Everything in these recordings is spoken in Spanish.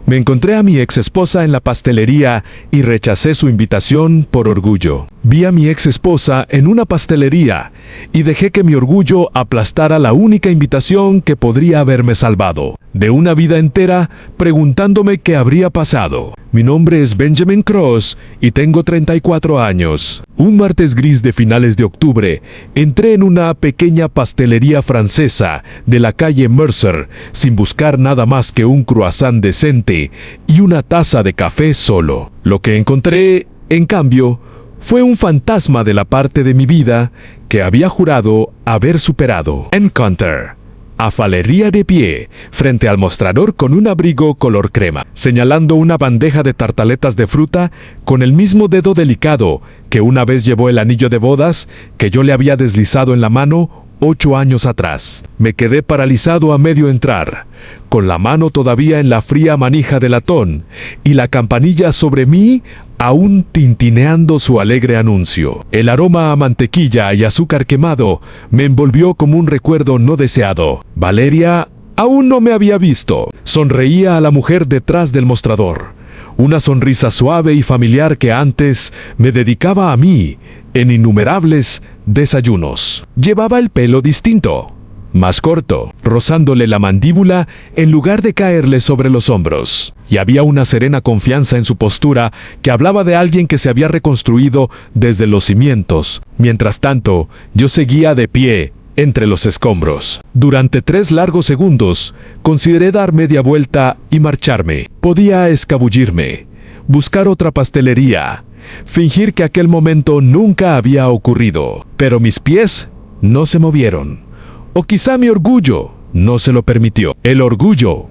Me encontré a mi ex esposa en la pastelería y rechacé su invitación por orgullo. Vi a mi ex esposa en una pastelería y dejé que mi orgullo aplastara la única invitación que podría haberme salvado de una vida entera preguntándome qué habría pasado. Mi nombre es Benjamin Cross y tengo 34 años. Un martes gris de finales de octubre, entré en una pequeña pastelería francesa de la calle Mercer sin buscar nada más que un croissant decente y una taza de café solo. Lo que encontré, en cambio, fue un fantasma de la parte de mi vida que había jurado haber superado. Encounter. Afalería de pie, frente al mostrador con un abrigo color crema, señalando una bandeja de tartaletas de fruta con el mismo dedo delicado que una vez llevó el anillo de bodas que yo le había deslizado en la mano 8 años atrás. Me quedé paralizado a medio entrar, con la mano todavía en la fría manija de latón y la campanilla sobre mí aún tintineando su alegre anuncio. El aroma a mantequilla y azúcar quemado me envolvió como un recuerdo no deseado. Valeria aún no me había visto. Sonreía a la mujer detrás del mostrador. Una sonrisa suave y familiar que antes me dedicaba a mí en innumerables desayunos. Llevaba el pelo distinto, más corto, rozándole la mandíbula en lugar de caerle sobre los hombros. Y había una serena confianza en su postura que hablaba de alguien que se había reconstruido desde los cimientos. Mientras tanto, yo seguía de pie entre los escombros. Durante 3 largos segundos, consideré dar media vuelta y marcharme. Podía escabullirme, buscar otra pastelería, fingir que aquel momento nunca había ocurrido. Pero mis pies no se movieron. O quizá mi orgullo no se lo permitió. El orgullo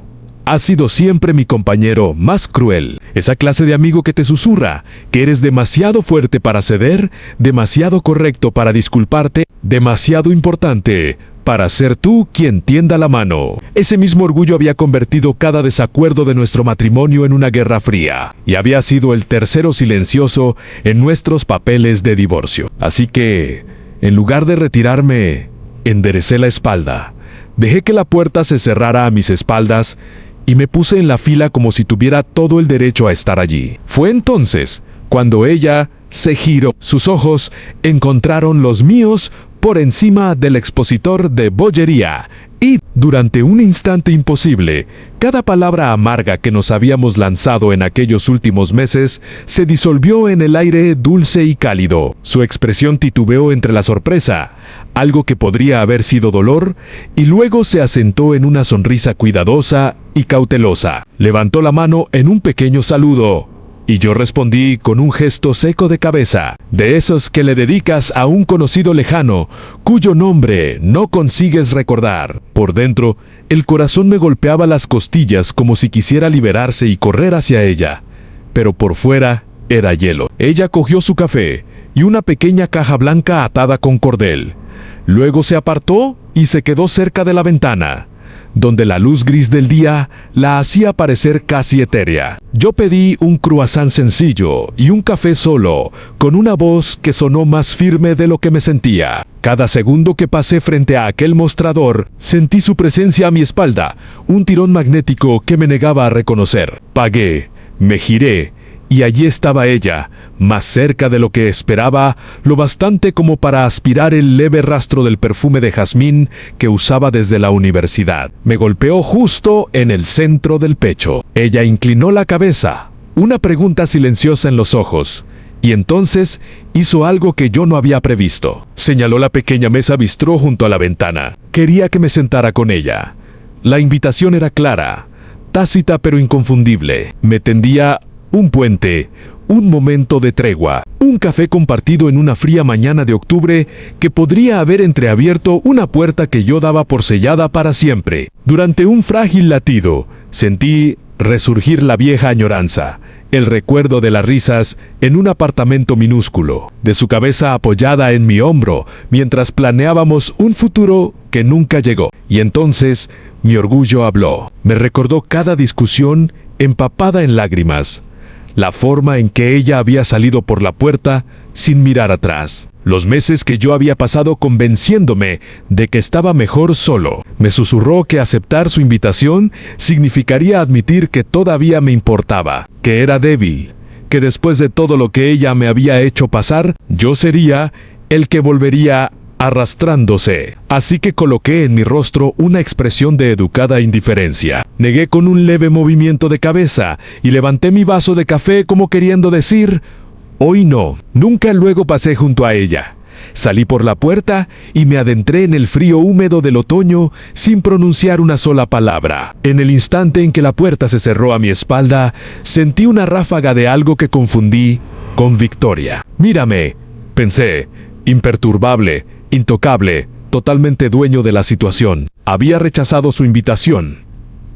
ha sido siempre mi compañero más cruel. Esa clase de amigo que te susurra que eres demasiado fuerte para ceder, demasiado correcto para disculparte, demasiado importante para ser tú quien tienda la mano. Ese mismo orgullo había convertido cada desacuerdo de nuestro matrimonio en una guerra fría, y había sido el tercero silencioso en nuestros papeles de divorcio. Así que, en lugar de retirarme, enderecé la espalda. Dejé que la puerta se cerrara a mis espaldas y me puse en la fila como si tuviera todo el derecho a estar allí. Fue entonces cuando ella se giró. Sus ojos encontraron los míos por encima del expositor de bollería y, durante un instante imposible, cada palabra amarga que nos habíamos lanzado en aquellos últimos meses se disolvió en el aire dulce y cálido. Su expresión titubeó entre la sorpresa, algo que podría haber sido dolor, y luego se asentó en una sonrisa cuidadosa y cautelosa. Levantó la mano en un pequeño saludo, y yo respondí con un gesto seco de cabeza, de esos que le dedicas a un conocido lejano, cuyo nombre no consigues recordar. Por dentro, el corazón me golpeaba las costillas como si quisiera liberarse y correr hacia ella, pero por fuera era hielo. Ella cogió su café y una pequeña caja blanca atada con cordel. Luego se apartó y se quedó cerca de la ventana, donde la luz gris del día la hacía parecer casi etérea. Yo pedí un croissant sencillo y un café solo, con una voz que sonó más firme de lo que me sentía. Cada segundo que pasé frente a aquel mostrador, sentí su presencia a mi espalda, un tirón magnético que me negaba a reconocer. Pagué, me giré, y allí estaba ella, más cerca de lo que esperaba, lo bastante como para aspirar el leve rastro del perfume de jazmín que usaba desde la universidad. Me golpeó justo en el centro del pecho. Ella inclinó la cabeza, una pregunta silenciosa en los ojos, y entonces hizo algo que yo no había previsto. Señaló la pequeña mesa bistró junto a la ventana. Quería que me sentara con ella. La invitación era clara, tácita pero inconfundible. Me tendía un puente, un momento de tregua, un café compartido en una fría mañana de octubre que podría haber entreabierto una puerta que yo daba por sellada para siempre. Durante un frágil latido, sentí resurgir la vieja añoranza, el recuerdo de las risas en un apartamento minúsculo, de su cabeza apoyada en mi hombro mientras planeábamos un futuro que nunca llegó. Y entonces mi orgullo habló. Me recordó cada discusión empapada en lágrimas, la forma en que ella había salido por la puerta sin mirar atrás, los meses que yo había pasado convenciéndome de que estaba mejor solo. Me susurró que aceptar su invitación significaría admitir que todavía me importaba, que era débil, que después de todo lo que ella me había hecho pasar, yo sería el que volvería arrastrándose. Así que coloqué en mi rostro una expresión de educada indiferencia. Negué con un leve movimiento de cabeza y levanté mi vaso de café como queriendo decir, hoy no. Nunca luego pasé junto a ella. Salí por la puerta y me adentré en el frío húmedo del otoño sin pronunciar una sola palabra. En el instante en que la puerta se cerró a mi espalda, sentí una ráfaga de algo que confundí con victoria. Mírame, pensé, imperturbable, intocable, totalmente dueño de la situación. Había rechazado su invitación.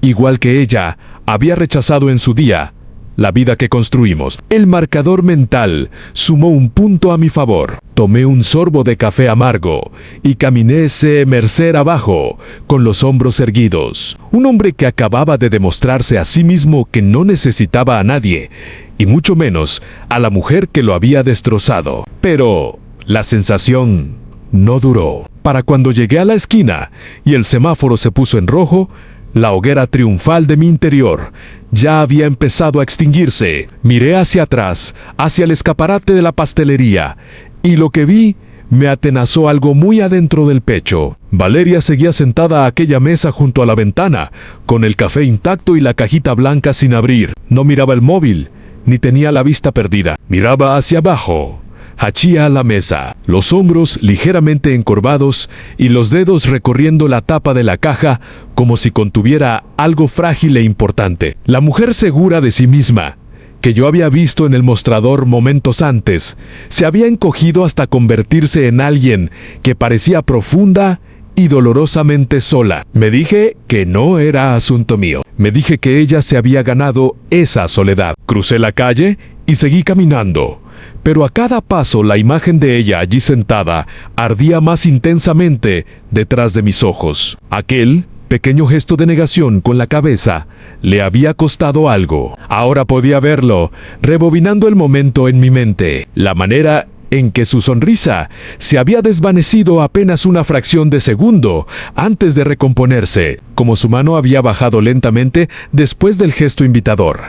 Igual que ella, había rechazado en su día la vida que construimos. El marcador mental sumó un punto a mi favor. Tomé un sorbo de café amargo y caminé ese mercer abajo, con los hombros erguidos. Un hombre que acababa de demostrarse a sí mismo que no necesitaba a nadie, y mucho menos a la mujer que lo había destrozado. Pero la sensación no duró. Para cuando llegué a la esquina y el semáforo se puso en rojo, la hoguera triunfal de mi interior ya había empezado a extinguirse. Miré hacia atrás, hacia el escaparate de la pastelería, y lo que vi me atenazó algo muy adentro del pecho. Valeria seguía sentada a aquella mesa junto a la ventana, con el café intacto y la cajita blanca sin abrir. No miraba el móvil, ni tenía la vista perdida. Miraba hacia abajo. Hachía a la mesa, los hombros ligeramente encorvados y los dedos recorriendo la tapa de la caja como si contuviera algo frágil e importante. La mujer segura de sí misma, que yo había visto en el mostrador momentos antes, se había encogido hasta convertirse en alguien que parecía profunda y dolorosamente sola. Me dije que no era asunto mío. Me dije que ella se había ganado esa soledad. Crucé la calle y seguí caminando. Pero a cada paso la imagen de ella allí sentada ardía más intensamente detrás de mis ojos. Aquel pequeño gesto de negación con la cabeza le había costado algo. Ahora podía verlo, rebobinando el momento en mi mente. La manera en que su sonrisa se había desvanecido apenas una fracción de segundo antes de recomponerse, como su mano había bajado lentamente después del gesto invitador.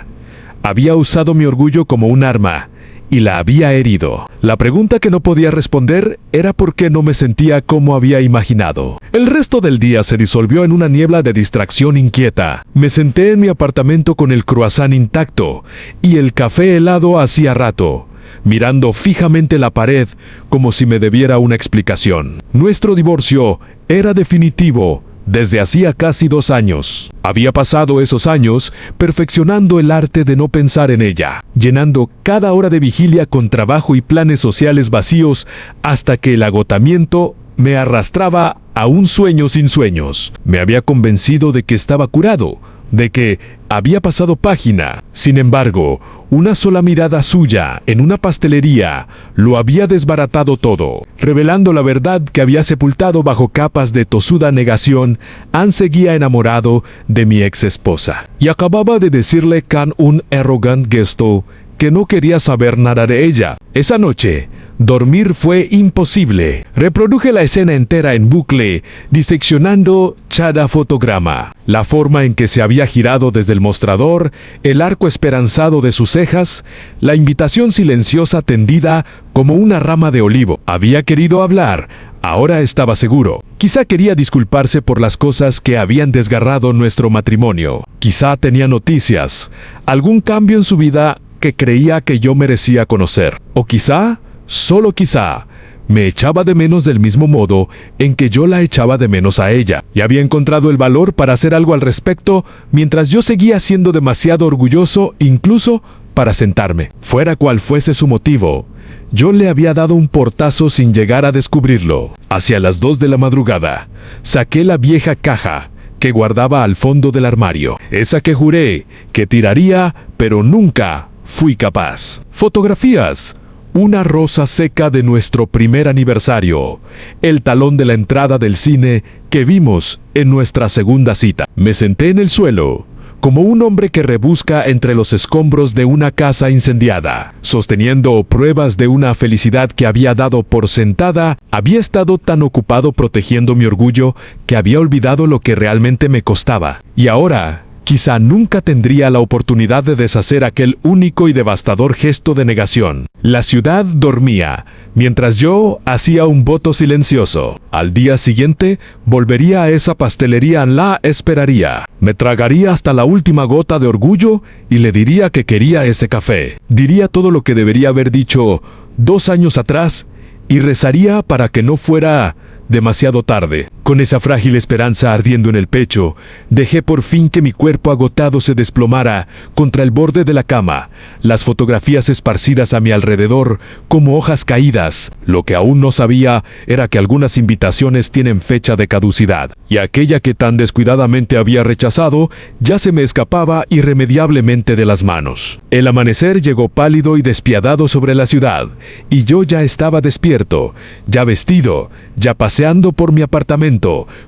Había usado mi orgullo como un arma y la había herido. La pregunta que no podía responder era por qué no me sentía como había imaginado. El resto del día se disolvió en una niebla de distracción inquieta. Me senté en mi apartamento con el croissant intacto y el café helado hacía rato, mirando fijamente la pared como si me debiera una explicación. Nuestro divorcio era definitivo desde hacía casi 2 años. Había pasado esos años perfeccionando el arte de no pensar en ella, llenando cada hora de vigilia con trabajo y planes sociales vacíos hasta que el agotamiento me arrastraba a un sueño sin sueños. Me había convencido de que estaba curado, de que había pasado página. Sin embargo, una sola mirada suya en una pastelería lo había desbaratado todo, revelando la verdad que había sepultado bajo capas de tosuda negación. Anne seguía enamorado de mi ex esposa, y acababa de decirle con un arrogante gesto que no quería saber nada de ella. Esa noche, dormir fue imposible. Reproduje la escena entera en bucle, diseccionando cada fotograma. La forma en que se había girado desde el mostrador, el arco esperanzado de sus cejas, la invitación silenciosa tendida como una rama de olivo. Había querido hablar, ahora estaba seguro. Quizá quería disculparse por las cosas que habían desgarrado nuestro matrimonio. Quizá tenía noticias, algún cambio en su vida que creía que yo merecía conocer. O quizá, solo quizá, me echaba de menos del mismo modo en que yo la echaba de menos a ella, y había encontrado el valor para hacer algo al respecto mientras yo seguía siendo demasiado orgulloso incluso para sentarme. Fuera cual fuese su motivo, yo le había dado un portazo sin llegar a descubrirlo. Hacia las 2 de la madrugada, saqué la vieja caja que guardaba al fondo del armario, esa que juré que tiraría, pero nunca fui capaz. Fotografías. Una rosa seca de nuestro primer aniversario. El talón de la entrada del cine que vimos en nuestra segunda cita. Me senté en el suelo, como un hombre que rebusca entre los escombros de una casa incendiada. Sosteniendo pruebas de una felicidad que había dado por sentada, había estado tan ocupado protegiendo mi orgullo que había olvidado lo que realmente me costaba. Y ahora, quizá nunca tendría la oportunidad de deshacer aquel único y devastador gesto de negación. La ciudad dormía, mientras yo hacía un voto silencioso. Al día siguiente, volvería a esa pastelería, la esperaría. Me tragaría hasta la última gota de orgullo y le diría que quería ese café. Diría todo lo que debería haber dicho 2 años atrás y rezaría para que no fuera demasiado tarde. Con esa frágil esperanza ardiendo en el pecho, dejé por fin que mi cuerpo agotado se desplomara contra el borde de la cama, las fotografías esparcidas a mi alrededor como hojas caídas. Lo que aún no sabía era que algunas invitaciones tienen fecha de caducidad, y aquella que tan descuidadamente había rechazado ya se me escapaba irremediablemente de las manos. El amanecer llegó pálido y despiadado sobre la ciudad, y yo ya estaba despierto, ya vestido, ya paseando por mi apartamento,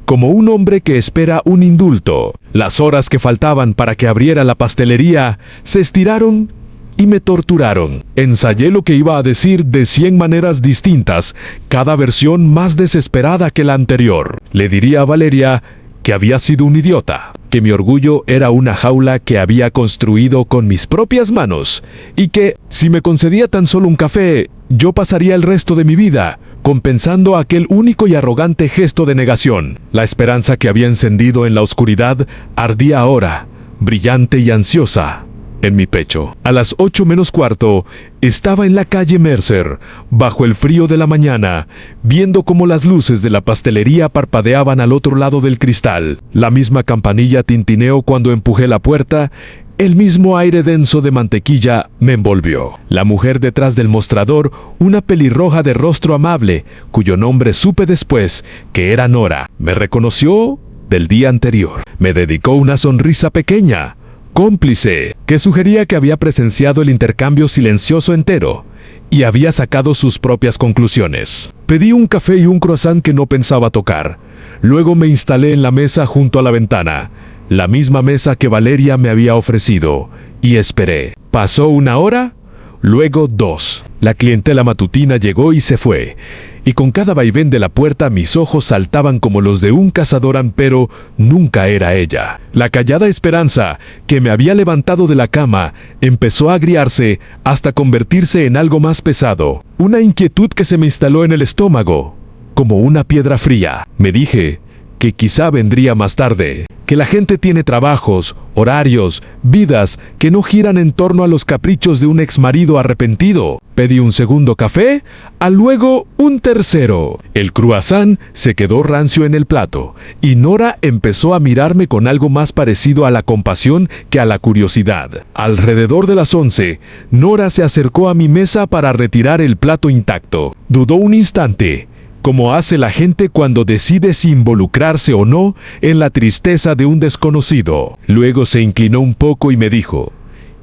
como un hombre que espera un indulto. Las horas que faltaban para que abriera la pastelería se estiraron y me torturaron. Ensayé lo que iba a decir de 100 maneras distintas, cada versión más desesperada que la anterior. Le diría a Valeria que había sido un idiota, que mi orgullo era una jaula que había construido con mis propias manos, y que, si me concedía tan solo un café, yo pasaría el resto de mi vida compensando aquel único y arrogante gesto de negación. La esperanza que había encendido en la oscuridad ardía ahora, brillante y ansiosa, en mi pecho. A las 8 menos cuarto, estaba en la calle Mercer, bajo el frío de la mañana, viendo cómo las luces de la pastelería parpadeaban al otro lado del cristal. La misma campanilla tintineó cuando empujé la puerta. El mismo aire denso de mantequilla me envolvió. La mujer detrás del mostrador, una pelirroja de rostro amable, cuyo nombre supe después que era Nora, me reconoció del día anterior. Me dedicó una sonrisa pequeña, cómplice, que sugería que había presenciado el intercambio silencioso entero y había sacado sus propias conclusiones. Pedí un café y un croissant que no pensaba tocar. Luego me instalé en la mesa junto a la ventana, la misma mesa que Valeria me había ofrecido, y esperé. Pasó 1 hora, luego 2. La clientela matutina llegó y se fue, y con cada vaivén de la puerta mis ojos saltaban como los de un cazador, pero nunca era ella. La callada esperanza que me había levantado de la cama empezó a agriarse hasta convertirse en algo más pesado, una inquietud que se me instaló en el estómago, como una piedra fría. Me dije que quizá vendría más tarde, que la gente tiene trabajos, horarios, vidas que no giran en torno a los caprichos de un exmarido arrepentido. Pedí un segundo café, luego un tercero. El croissant se quedó rancio en el plato, y Nora empezó a mirarme con algo más parecido a la compasión que a la curiosidad. Alrededor de las 11, Nora se acercó a mi mesa para retirar el plato intacto. Dudó un instante, como hace la gente cuando decide si involucrarse o no en la tristeza de un desconocido. Luego se inclinó un poco y me dijo,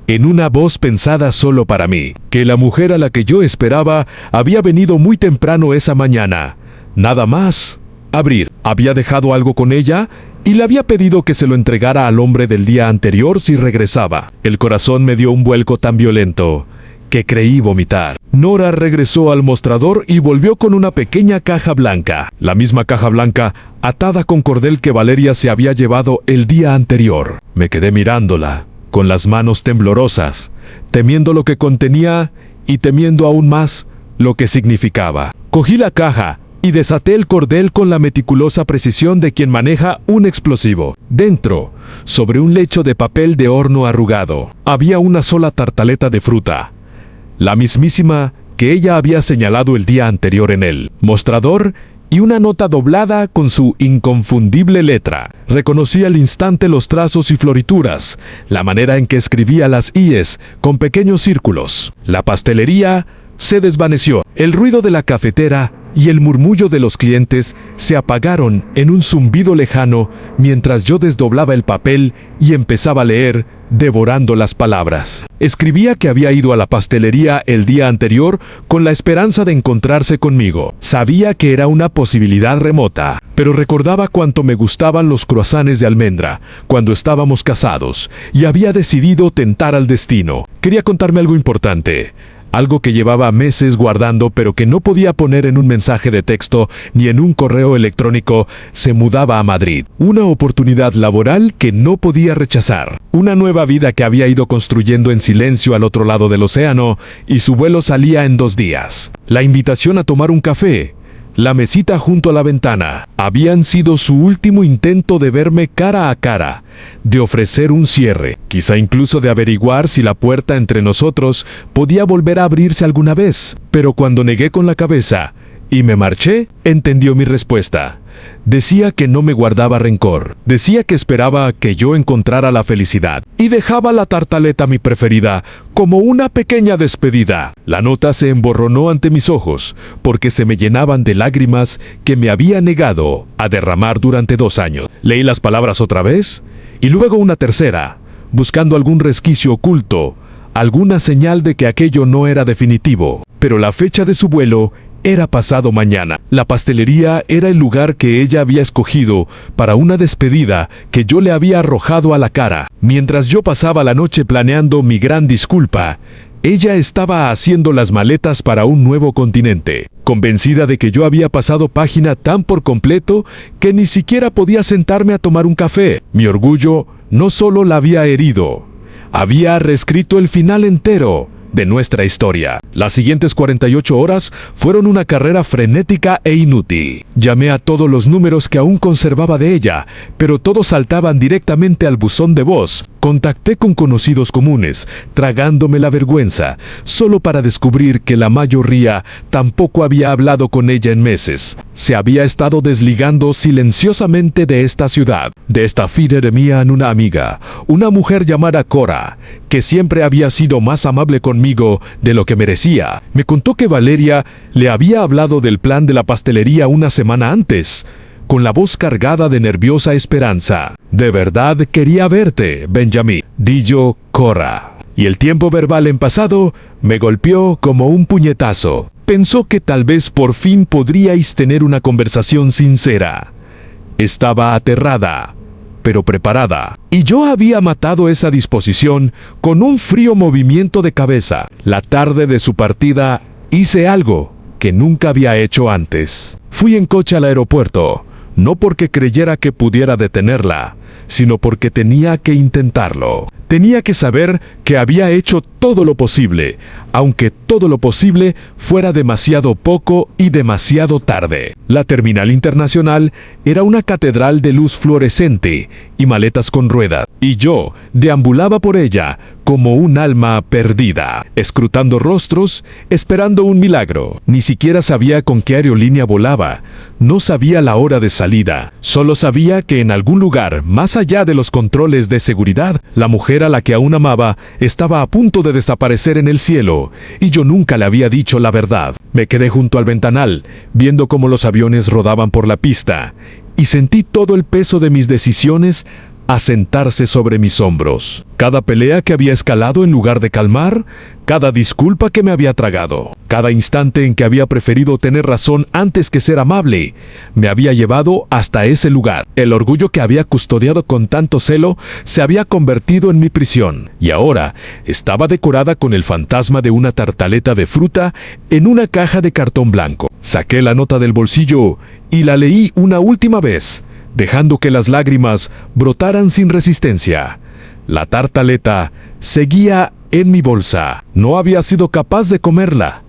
en una voz pensada solo para mí, que la mujer a la que yo esperaba había venido muy temprano esa mañana. Nada más. Abrir. Había dejado algo con ella y le había pedido que se lo entregara al hombre del día anterior si regresaba. El corazón me dio un vuelco tan violento que creí vomitar. Nora regresó al mostrador y volvió con una pequeña caja blanca, la misma caja blanca atada con cordel que Valeria se había llevado el día anterior. Me quedé mirándola, con las manos temblorosas, temiendo lo que contenía y temiendo aún más lo que significaba. Cogí la caja y desaté el cordel con la meticulosa precisión de quien maneja un explosivo. Dentro, sobre un lecho de papel de horno arrugado, había una sola tartaleta de fruta, la mismísima que ella había señalado el día anterior en el mostrador, y una nota doblada con su inconfundible letra. Reconocí al instante los trazos y florituras, la manera en que escribía las íes con pequeños círculos. La pastelería se desvaneció. El ruido de la cafetera y el murmullo de los clientes se apagaron en un zumbido lejano mientras yo desdoblaba el papel y empezaba a leer devorando las palabras. Escribía que había ido a la pastelería el día anterior con la esperanza de encontrarse conmigo. Sabía que era una posibilidad remota, pero recordaba cuánto me gustaban los croissants de almendra cuando estábamos casados y había decidido tentar al destino. Quería contarme algo importante. Algo que llevaba meses guardando pero que no podía poner en un mensaje de texto ni en un correo electrónico. Se mudaba a Madrid. Una oportunidad laboral que no podía rechazar. Una nueva vida que había ido construyendo en silencio al otro lado del océano, y su vuelo salía en 2 días. La invitación a tomar un café, la mesita junto a la ventana, habían sido su último intento de verme cara a cara, de ofrecer un cierre, quizá incluso de averiguar si la puerta entre nosotros podía volver a abrirse alguna vez. Pero cuando negué con la cabeza y me marché, entendió mi respuesta. Decía que no me guardaba rencor. Decía que esperaba que yo encontrara la felicidad. Y dejaba la tartaleta, mi preferida, como una pequeña despedida. La nota se emborronó ante mis ojos, porque se me llenaban de lágrimas que me había negado a derramar durante 2 años. Leí las palabras otra vez, y luego una tercera, buscando algún resquicio oculto, alguna señal de que aquello no era definitivo. Pero la fecha de su vuelo era pasado mañana. La pastelería era el lugar que ella había escogido para una despedida que yo le había arrojado a la cara. Mientras yo pasaba la noche planeando mi gran disculpa, ella estaba haciendo las maletas para un nuevo continente, convencida de que yo había pasado página tan por completo que ni siquiera podía sentarme a tomar un café. Mi orgullo no solo la había herido, había reescrito el final entero de nuestra historia. Las siguientes 48 horas fueron una carrera frenética e inútil. Llamé a todos los números que aún conservaba de ella, pero todos saltaban directamente al buzón de voz. Contacté con conocidos comunes, tragándome la vergüenza, solo para descubrir que la mayoría tampoco había hablado con ella en meses. Se había estado desligando silenciosamente de esta ciudad. De esta figlia mía en una amiga, una mujer llamada Cora, que siempre había sido más amable conmigo de lo que merecía. Me contó que Valeria le había hablado del plan de la pastelería una semana antes, con la voz cargada de nerviosa esperanza. «De verdad quería verte, Benjamín», dijo Cora. Y el tiempo verbal en pasado me golpeó como un puñetazo. Pensó que tal vez por fin podríais tener una conversación sincera. Estaba aterrada, pero preparada. Y yo había matado esa disposición con un frío movimiento de cabeza. La tarde de su partida hice algo que nunca había hecho antes. Fui en coche al aeropuerto, no porque creyera que pudiera detenerla, sino porque tenía que intentarlo. Tenía que saber que había hecho todo lo posible, aunque todo lo posible fuera demasiado poco y demasiado tarde. La terminal internacional era una catedral de luz fluorescente y maletas con ruedas, y yo deambulaba por ella como un alma perdida, escrutando rostros, esperando un milagro. Ni siquiera sabía con qué aerolínea volaba, no sabía la hora de salida, solo sabía que en algún lugar, más allá de los controles de seguridad, la mujer a la que aún amaba estaba a punto de desaparecer en el cielo, y yo nunca le había dicho la verdad. Me quedé junto al ventanal, viendo cómo los aviones rodaban por la pista, y sentí todo el peso de mis decisiones asentarse sobre mis hombros. Cada pelea que había escalado en lugar de calmar, cada disculpa que me había tragado, cada instante en que había preferido tener razón antes que ser amable, me había llevado hasta ese lugar. El orgullo que había custodiado con tanto celo se había convertido en mi prisión, y ahora estaba decorada con el fantasma de una tartaleta de fruta en una caja de cartón blanco. Saqué la nota del bolsillo y la leí una última vez, dejando que las lágrimas brotaran sin resistencia. La tartaleta seguía en mi bolsa. No había sido capaz de comerla.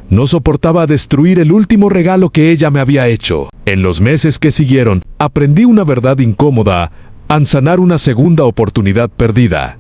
No soportaba destruir el último regalo que ella me había hecho. En los meses que siguieron, aprendí una verdad incómoda al sanar una segunda oportunidad perdida.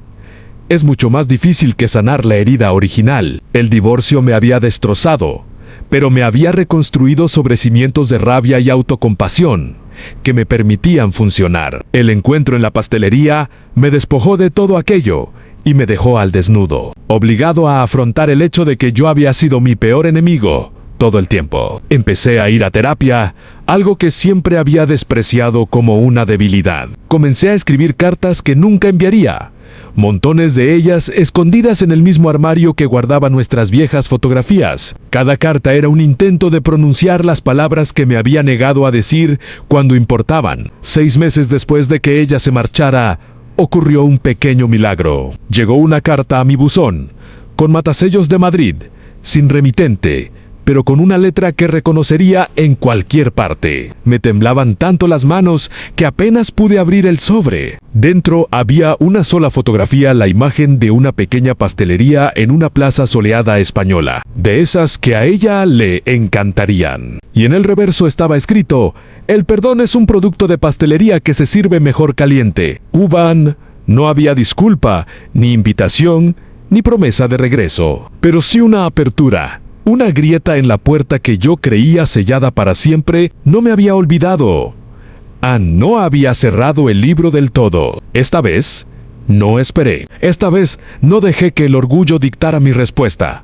Es mucho más difícil que sanar la herida original. El divorcio me había destrozado, pero me había reconstruido sobre cimientos de rabia y autocompasión que me permitían funcionar. El encuentro en la pastelería me despojó de todo aquello y me dejó al desnudo, obligado a afrontar el hecho de que yo había sido mi peor enemigo todo el tiempo. Empecé a ir a terapia, algo que siempre había despreciado como una debilidad. Comencé a escribir cartas que nunca enviaría, montones de ellas escondidas en el mismo armario que guardaba nuestras viejas fotografías. Cada carta era un intento de pronunciar las palabras que me había negado a decir cuando importaban. 6 meses después de que ella se marchara, ocurrió un pequeño milagro. Llegó una carta a mi buzón, con matasellos de Madrid, sin remitente, pero con una letra que reconocería en cualquier parte. Me temblaban tanto las manos que apenas pude abrir el sobre. Dentro había una sola fotografía, la imagen de una pequeña pastelería en una plaza soleada española, de esas que a ella le encantarían. Y en el reverso estaba escrito: el perdón es un producto de pastelería que se sirve mejor caliente. Cuban. No había disculpa, ni invitación, ni promesa de regreso, pero sí una apertura. Una grieta en la puerta que yo creía sellada para siempre no me había olvidado. No había cerrado el libro del todo. Esta vez, no esperé. Esta vez, no dejé que el orgullo dictara mi respuesta.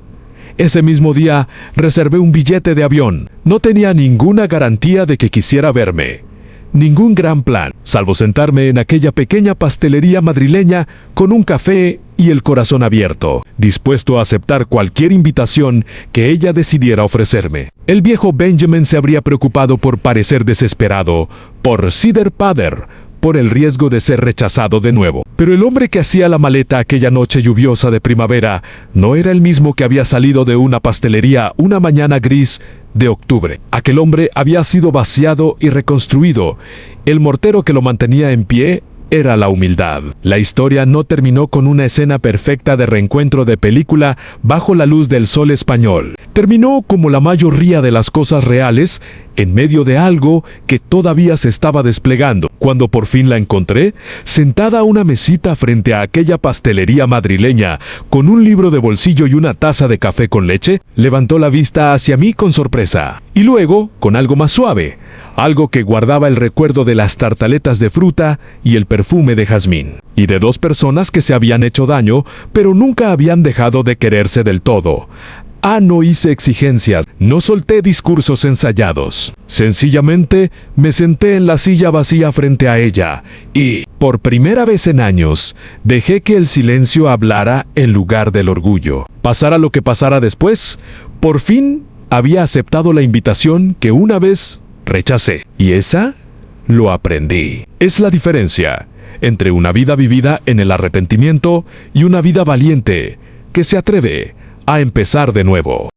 Ese mismo día, reservé un billete de avión. No tenía ninguna garantía de que quisiera verme. Ningún gran plan, salvo sentarme en aquella pequeña pastelería madrileña con un café y el corazón abierto, dispuesto a aceptar cualquier invitación que ella decidiera ofrecerme. El viejo Benjamin se habría preocupado por parecer desesperado, por Sider Pader, por el riesgo de ser rechazado de nuevo. Pero el hombre que hacía la maleta aquella noche lluviosa de primavera no era el mismo que había salido de una pastelería una mañana gris de octubre. Aquel hombre había sido vaciado y reconstruido. El mortero que lo mantenía en pie era la humildad. La historia no terminó con una escena perfecta de reencuentro de película bajo la luz del sol español. Terminó como la mayoría de las cosas reales, en medio de algo que todavía se estaba desplegando. Cuando por fin la encontré, sentada a una mesita frente a aquella pastelería madrileña, con un libro de bolsillo y una taza de café con leche, levantó la vista hacia mí con sorpresa. Y luego, con algo más suave, algo que guardaba el recuerdo de las tartaletas de fruta y el perfume de jazmín. Y de 2 personas que se habían hecho daño, pero nunca habían dejado de quererse del todo. No hice exigencias, no solté discursos ensayados. Sencillamente, me senté en la silla vacía frente a ella y, por primera vez en años, dejé que el silencio hablara en lugar del orgullo. Pasara lo que pasara después, por fin había aceptado la invitación que una vez rechacé. Y esa lo aprendí. Es la diferencia entre una vida vivida en el arrepentimiento y una vida valiente que se atreve a empezar de nuevo.